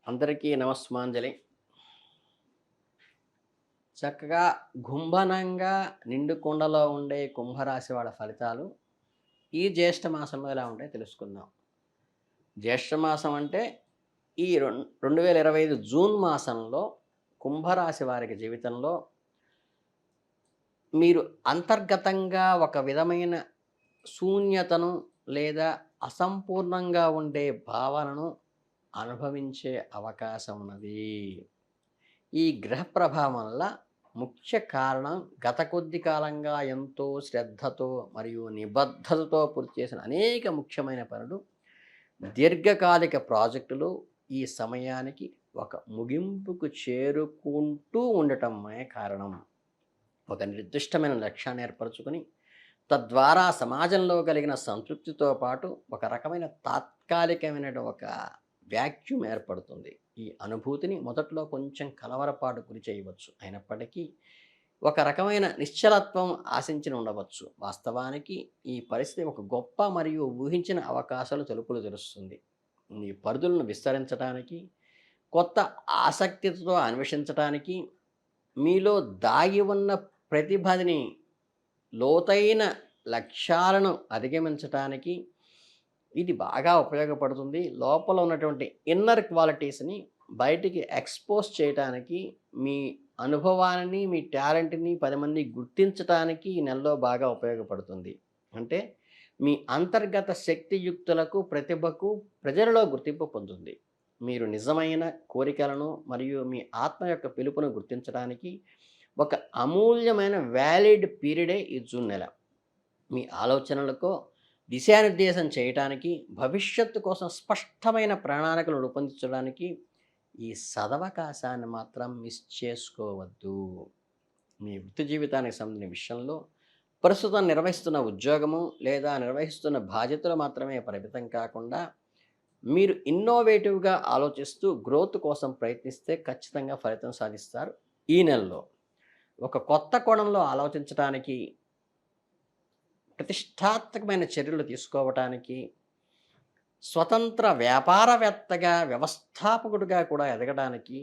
అందరికీ నమస్మాంజలి. చక్కగా గుంభనంగా నిండు కుండలో ఉండే కుంభరాశి వాళ్ళ ఫలితాలు ఈ జ్యేష్ఠ మాసంలో ఎలా ఉంటాయో తెలుసుకుందాం. జ్యేష్ఠ మాసం అంటే ఈ 2025 జూన్ మాసంలో కుంభరాశి వారికి జీవితంలో మీరు అంతర్గతంగా ఒక విధమైన శూన్యతను లేదా అసంపూర్ణంగా ఉండే భావనను అనుభవించే అవకాశం ఉన్నది. ఈ గ్రహ ప్రభావం వల్ల ముఖ్య కారణం గత కొద్ది కాలంగా ఎంతో శ్రద్ధతో మరియు నిబద్ధతతో పూర్తి చేసిన అనేక ముఖ్యమైన పనులు, దీర్ఘకాలిక ప్రాజెక్టులు ఈ సమయానికి ఒక ముగింపుకు చేరుకుంటూ ఉండటమే కారణం. ఒక నిర్దిష్టమైన లక్ష్యాన్ని ఏర్పరచుకొని తద్వారా సమాజంలో కలిగిన సంతృప్తితో పాటు ఒక రకమైన తాత్కాలికమైన ఒక వ్యాక్యూమ్ ఏర్పడుతుంది. ఈ అనుభూతిని మొదట్లో కొంచెం కలవరపాటు గురి చేయవచ్చు. అయినప్పటికీ ఒక రకమైన నిశ్చలత్వం ఆశించి ఉండవచ్చు. వాస్తవానికి ఈ పరిస్థితి ఒక గొప్ప మరియు ఊహించిన అవకాశాలు తలుపులు తెరుస్తుంది. ఈ పరిధులను విస్తరించడానికి, కొత్త ఆసక్తితో అన్వేషించటానికి, మీలో దాగి ఉన్న ప్రతిభని, లోతైన లక్ష్యాలను అధిగమించటానికి ఇది బాగా ఉపయోగపడుతుంది. లోపల ఉన్నటువంటి ఇన్నర్ క్వాలిటీస్‌ని బయటికి ఎక్స్‌పోజ్ చేయటానికి, మీ అనుభవాన్ని, మీ టాలెంట్‌ని 10 మందికి గుర్తించటానికి ఈ నెలలో బాగా ఉపయోగపడుతుంది. అంటే మీ అంతర్గత శక్తియుక్తులకు, ప్రతిభకు ప్రజలలో గుర్తింపు పొందుతుంది. మీరు నిజమైన కోరికలను మరియు మీ ఆత్మ యొక్క పిలుపును గుర్తించడానికి ఒక అమూల్యమైన వ్యాలిడ్ పీరియడే ఈ జూన్ నెల. మీ ఆలోచనలకు దిశానిర్దేశం చేయటానికి, భవిష్యత్తు కోసం స్పష్టమైన ప్రణాళికలు రూపొందించడానికి ఈ సదవకాశాన్ని మాత్రం మిస్ చేసుకోవద్దు. మీ వృత్తి జీవితానికి సంబంధించిన విషయంలో ప్రస్తుతం నిర్వహిస్తున్న ఉద్యోగము లేదా నిర్వహిస్తున్న బాధ్యతలు మాత్రమే పరిమితం కాకుండా, మీరు ఇన్నోవేటివ్గా ఆలోచిస్తూ గ్రోత్ కోసం ప్రయత్నిస్తే ఖచ్చితంగా ఫలితం సాధిస్తారు. ఈ నెలలో ఒక కొత్త కోణంలో ఆలోచించడానికి, ప్రతిష్టాత్మకమైన చర్యలు తీసుకోవటానికి, స్వతంత్ర వ్యాపారవేత్తగా, వ్యవస్థాపకుడిగా కూడా ఎదగడానికి,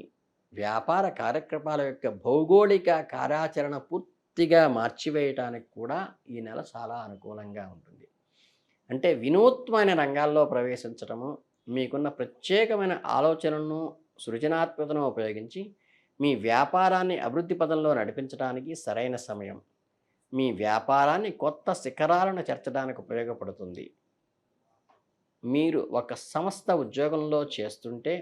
వ్యాపార కార్యక్రమాల యొక్క భౌగోళిక కార్యాచరణ పూర్తిగా మార్చివేయటానికి కూడా ఈ నెల చాలా అనుకూలంగా ఉంటుంది. అంటే వినూత్నమైన రంగాల్లో ప్రవేశించటము, మీకున్న ప్రత్యేకమైన ఆలోచనలను, సృజనాత్మకతను ఉపయోగించి మీ వ్యాపారాన్ని అభివృద్ధి పదంలో నడిపించడానికి సరైన సమయం. మీ వ్యాపారాన్ని కొత్త శిఖరాలను చేర్చడానికి ఉపయోగపడుతుంది. మీరు ఒక సంస్థ ఉద్యోగంలో చేస్తుంటే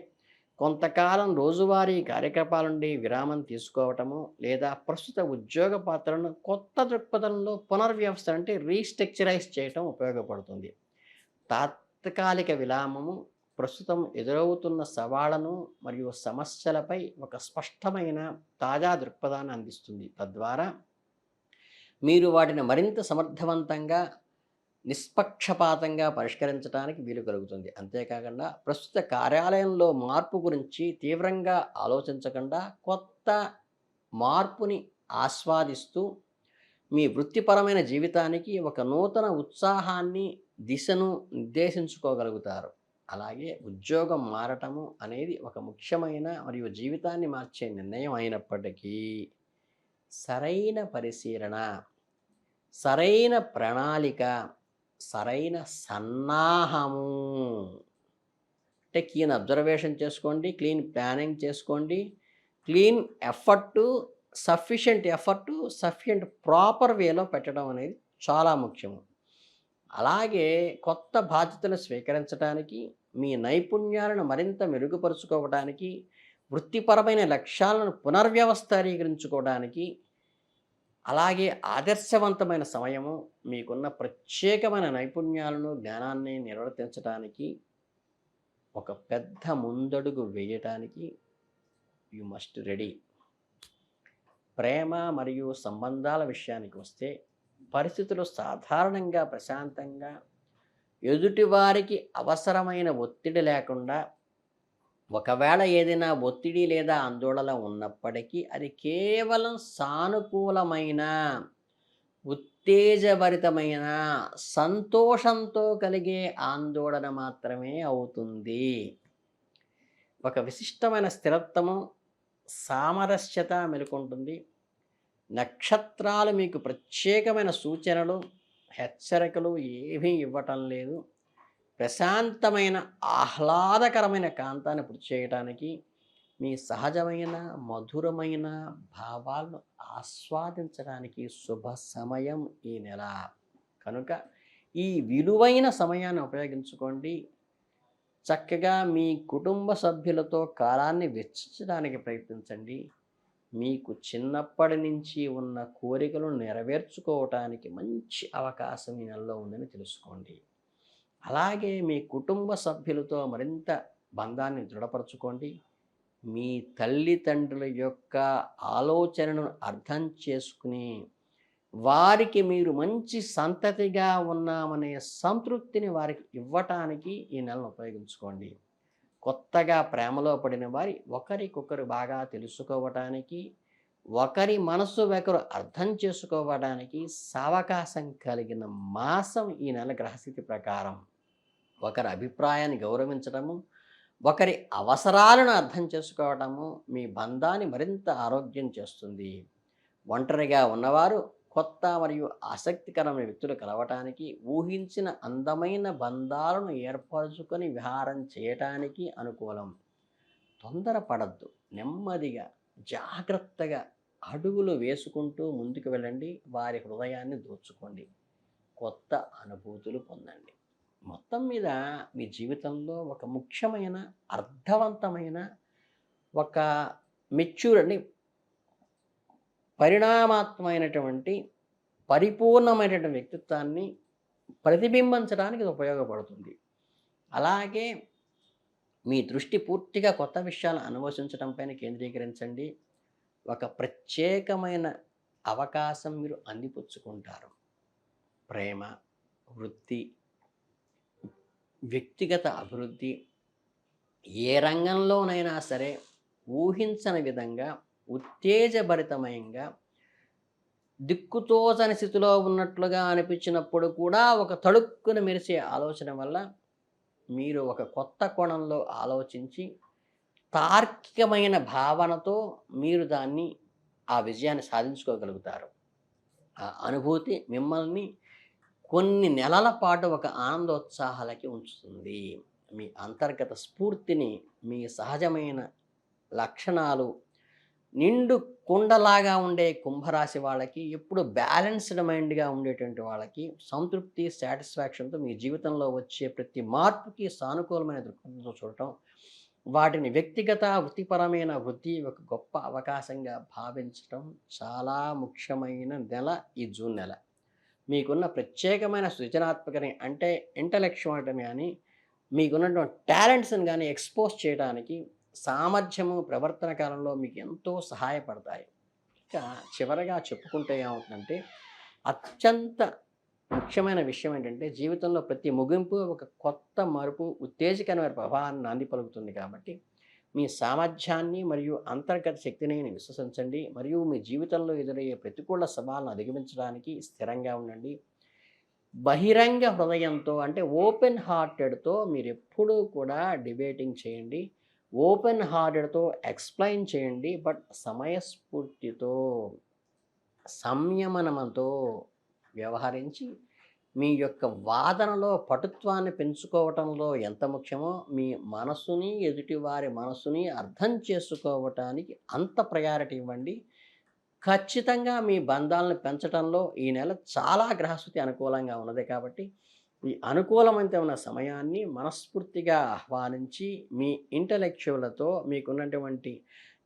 కొంతకాలం రోజువారీ కార్యకలాపాల నుండి విరామం తీసుకోవటము, లేదా ప్రస్తుత ఉద్యోగ పాత్రను కొత్త దృక్పథంలో పునర్వ్యవస్థ అంటే రీస్ట్రక్చరైజ్ చేయటం ఉపయోగపడుతుంది. తాత్కాలిక విరామము ప్రస్తుతం ఎదురవుతున్న సవాళ్లను మరియు సమస్యలపై ఒక స్పష్టమైన తాజా దృక్పథాన్ని అందిస్తుంది. తద్వారా మీరు వాటిని మరింత సమర్థవంతంగా, నిష్పక్షపాతంగా పరిష్కరించడానికి వీలు కలుగుతుంది. అంతేకాకుండా ప్రస్తుత కార్యాలయంలో మార్పు గురించి తీవ్రంగా ఆలోచించకుండా, కొత్త మార్పుని ఆస్వాదిస్తూ మీ వృత్తిపరమైన జీవితానికి ఒక నూతన ఉత్సాహాన్ని, దిశను నిర్దేశించుకోగలుగుతారు. అలాగే ఉద్యోగం మారటము అనేది ఒక ముఖ్యమైన మరియు జీవితాన్ని మార్చే నిర్ణయం అయినప్పటికీ, సరైన పరిశీలన, సరైన ప్రణాళిక, సరైన సన్నాహము అంటే క్లీన్ అబ్జర్వేషన్ చేసుకోండి, క్లీన్ ప్లానింగ్ చేసుకోండి, క్లీన్ ఎఫర్టు, సఫిషియంట్ ప్రాపర్ వేలో పెట్టడం అనేది చాలా ముఖ్యము. అలాగే కొత్త బాధ్యతలు స్వీకరించడానికి, మీ నైపుణ్యాలను మరింత మెరుగుపరుచుకోవడానికి, వృత్తిపరమైన లక్ష్యాలను పునర్వ్యవస్థీకరించుకోవడానికి, అలాగే ఆదర్శవంతమైన సమయము, మీకున్న ప్రత్యేకమైన నైపుణ్యాలను, జ్ఞానాన్ని నిర్వర్తించడానికి, ఒక పెద్ద ముందడుగు వేయటానికి యు మస్ట్ రెడీ. ప్రేమ మరియు సంబంధాల విషయానికి వస్తే పరిస్థితులు సాధారణంగా ప్రశాంతంగా, ఎదుటివారికి అవసరమైన ఒత్తిడి లేకుండా, ఒకవేళ ఏదైనా ఒత్తిడి లేదా ఆందోళన ఉన్నప్పటికీ అది కేవలం సానుకూలమైన, ఉత్తేజభరితమైన, సంతోషంతో కలిగే ఆందోళన మాత్రమే అవుతుంది. ఒక విశిష్టమైన స్థిరత్వము, సామరస్యత మెలుకుంటుంది. నక్షత్రాలు మీకు ప్రత్యేకమైన సూచనలు, హెచ్చరికలు ఏమీ ఇవ్వటం లేదు. ప్రశాంతమైన, ఆహ్లాదకరమైన కాంతాన్ని చేయటానికి మీ సహజమైన, మధురమైన భావాలను ఆస్వాదించడానికి శుభ సమయం ఈ నెల. కనుక ఈ విలువైన సమయాన్ని ఉపయోగించుకోండి. చక్కగా మీ కుటుంబ సభ్యులతో కాలాన్ని వెచ్చించడానికి ప్రయత్నించండి. మీకు చిన్నప్పటి నుంచి ఉన్న కోరికలను నెరవేర్చుకోవటానికి మంచి అవకాశం ఈ నెలలో ఉందని తెలుసుకోండి. అలాగే మీ కుటుంబ సభ్యులతో మరింత బంధాన్ని దృఢపరచుకోండి. మీ తల్లిదండ్రుల యొక్క ఆలోచనను అర్థం చేసుకుని వారికి మీరు మంచి సంతతిగా ఉన్నామనే సంతృప్తిని వారికి ఇవ్వటానికి ఈ నెలను ఉపయోగించుకోండి. కొత్తగా ప్రేమలో పడిన వారి ఒకరికొకరు బాగా తెలుసుకోవటానికి, ఒకరి మనసు ఒకరు అర్థం చేసుకోవడానికి సావకాశం కలిగిన మాసం ఈ నెల గ్రహస్థితి ప్రకారం. ఒకరి అభిప్రాయాన్ని గౌరవించడము, ఒకరి అవసరాలను అర్థం చేసుకోవటము మీ బంధాన్ని మరింత ఆరోగ్యం చేస్తుంది. ఒంటరిగా ఉన్నవారు కొత్త మరియు ఆసక్తికరమైన వ్యక్తులు కలవటానికి, ఊహించిన అందమైన బంధాలను ఏర్పరచుకొని విహారం చేయటానికి అనుకూలం. తొందరపడద్దు. నెమ్మదిగా, జాగ్రత్తగా అడుగులు వేసుకుంటూ ముందుకు వెళ్ళండి. వారి హృదయాన్ని దోచుకోండి. కొత్త అనుభూతులు పొందండి. మొత్తం మీద మీ జీవితంలో ఒక ముఖ్యమైన, అర్థవంతమైన, ఒక మెచ్యూర్ అని పరిణామాత్మకమైనటువంటి, పరిపూర్ణమైనటువంటి వ్యక్తిత్వాన్ని ప్రతిబింబించడానికి ఇది ఉపయోగపడుతుంది. అలాగే మీ దృష్టి పూర్తిగా కొత్త విషయాలను అన్వేషించడం పైన కేంద్రీకరించండి. ఒక ప్రత్యేకమైన అవకాశం మీరు అందిపుచ్చుకుంటారు. ప్రేమ, వృత్తి, వ్యక్తిగత అభివృద్ధి, ఏ రంగంలోనైనా సరే ఊహించని విధంగా ఉత్తేజభరితమయంగా, దిక్కుతోచని స్థితిలో ఉన్నట్లుగా అనిపించినప్పుడు కూడా ఒక తళుక్కున మెరిసే ఆలోచన వల్ల మీరు ఒక కొత్త కోణంలో ఆలోచించి, తార్కికమైన భావనతో మీరు దాన్ని, ఆ విజయాన్ని సాధించుకోగలుగుతారు. ఆ అనుభూతి మిమ్మల్ని కొన్ని నెలల పాటు ఒక ఆనందోత్సాహాలకి ఉంచుతుంది. మీ అంతర్గత స్ఫూర్తిని, మీ సహజమైన లక్షణాలు, నిండు కుండలాగా ఉండే కుంభరాశి వాళ్ళకి, ఎప్పుడు బ్యాలెన్స్డ్ మైండ్గా ఉండేటువంటి వాళ్ళకి సంతృప్తి, సాటిస్ఫాక్షన్తో మీ జీవితంలో వచ్చే ప్రతి మార్పుకి సానుకూలమైన దృక్పథంతో చూడటం, వాటిని వ్యక్తిగత, వృత్తిపరమైన వృద్ధి ఒక గొప్ప అవకాశంగా భావించటం చాలా ముఖ్యమైన నెల ఈ జూన్ నెల. మీకున్న ప్రత్యేకమైన సృజనాత్మకని, అంటే ఇంటలెక్చువాలిటీని కానీ, మీకున్నటువంటి టాలెంట్స్ని కానీ ఎక్స్పోజ్ చేయడానికి సామర్థ్యము, ప్రవర్తన కాలంలో మీకు ఎంతో సహాయపడతాయి. ఇంకా చివరగా చెప్పుకుంటే ఏమవుతుందంటే, అత్యంత ముఖ్యమైన విషయం ఏంటంటే, జీవితంలో ప్రతి ముగింపు ఒక కొత్త మలుపు, ఉత్తేజకరమైన ప్రభావాన్ని నాంది పలుకుతుంది. కాబట్టి మీ సామర్థ్యాన్ని మరియు అంతర్గత శక్తిని విశ్వసించండి. మరియు మీ జీవితంలో ఎదురయ్యే ప్రతికూల సవాళ్ళను అధిగమించడానికి స్థిరంగా ఉండండి. బహిరంగ హృదయంతో, అంటే ఓపెన్ హార్టెడ్తో మీరు ఎప్పుడూ కూడా డిబేటింగ్ చేయండి. ఓపెన్ హార్టెడ్తో ఎక్స్ప్లెయిన్ చేయండి. బట్ సమయస్ఫూర్తితో, సంయమనంతో వ్యవహరించి మీ యొక్క వాదనలో పటుత్వాన్ని పెంచుకోవటంలో ఎంత ముఖ్యమో, మీ మనసుని, ఎదుటివారి మనసుని అర్థం చేసుకోవటానికి అంత ప్రయారిటీ ఇవ్వండి. ఖచ్చితంగా మీ బంధాలను పెంచడంలో ఈ నెల చాలా గ్రహస్థితి అనుకూలంగా ఉన్నది. కాబట్టి ఈ అనుకూలమైతే ఉన్న సమయాన్ని మనస్ఫూర్తిగా ఆహ్వానించి, మీ ఇంటలెక్చువల్తో, మీకున్నటువంటి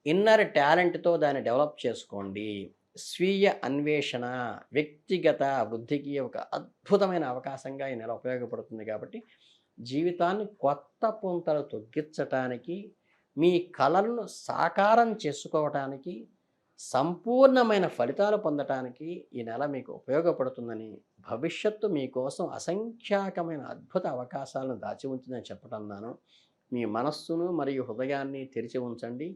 ఇన్నర్ టాలెంట్తో దాన్ని డెవలప్ చేసుకోండి. స్వీయ అన్వేషణ, వ్యక్తిగత వృద్ధికి ఒక అద్భుతమైన అవకాశంగా ఈ నెల ఉపయోగపడుతుంది. కాబట్టి జీవితాన్ని కొత్త పుంతలు తొగ్గించటానికి, మీ కలలను సాకారం చేసుకోవటానికి, సంపూర్ణమైన ఫలితాలు పొందటానికి ఈ నెల మీకు ఉపయోగపడుతుందని, భవిష్యత్తు మీకోసం అసంఖ్యాకమైన అద్భుత అవకాశాలను దాచి ఉంచిందని చెప్పటన్నాను. మీ మనస్సును మరియు హృదయాన్ని తెరిచి ఉంచండి.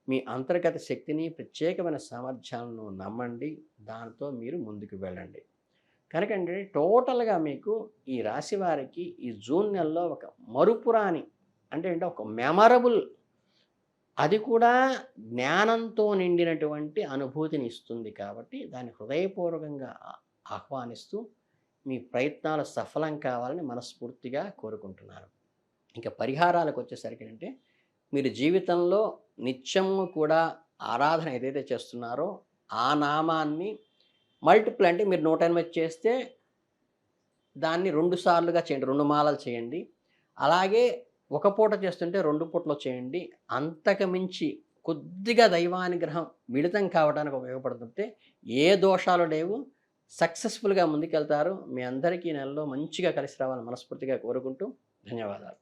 మీ అంతర్గత శక్తిని, ప్రత్యేకమైన సామర్థ్యాలను నమ్మండి. దాంతో మీరు ముందుకు వెళ్ళండి. కనుకండి టోటల్గా మీకు ఈ రాశి వారికి ఈ జూన్ నెలలో ఒక మరుపురాని, అంటే ఒక మెమరబుల్ అది కూడా జ్ఞానంతో నిండినటువంటి అనుభూతిని ఇస్తుంది కాబట్టి దాన్ని హృదయపూర్వకంగా ఆహ్వానిస్తూ మీ ప్రయత్నాలు సఫలం కావాలని మనస్ఫూర్తిగా కోరుకుంటున్నాను. ఇంకా పరిహారాలకు వచ్చేసరికి అంటే మీరు జీవితంలో నిత్యము కూడా ఆరాధన ఏదైతే చేస్తున్నారో ఆ నామాన్ని మల్టిపుల్ అంటే మీరు 108 చేస్తే దాన్ని 2 సార్లుగా చేయండి. 2 మాలలు చేయండి. అలాగే ఒక పూట చేస్తుంటే 2 పూటలు చేయండి. అంతకు మించి కొద్దిగా దైవానుగ్రహం మిళితం కావడానికి ఉపయోగపడుతుంటే ఏ దోషాలు లేవు. సక్సెస్‌ఫుల్‌గా ముందుకెళ్తారు. మీ అందరికీ ఈ నెలలో మంచిగా కలిసి రావాలని మనస్ఫూర్తిగా కోరుకుంటూ ధన్యవాదాలు.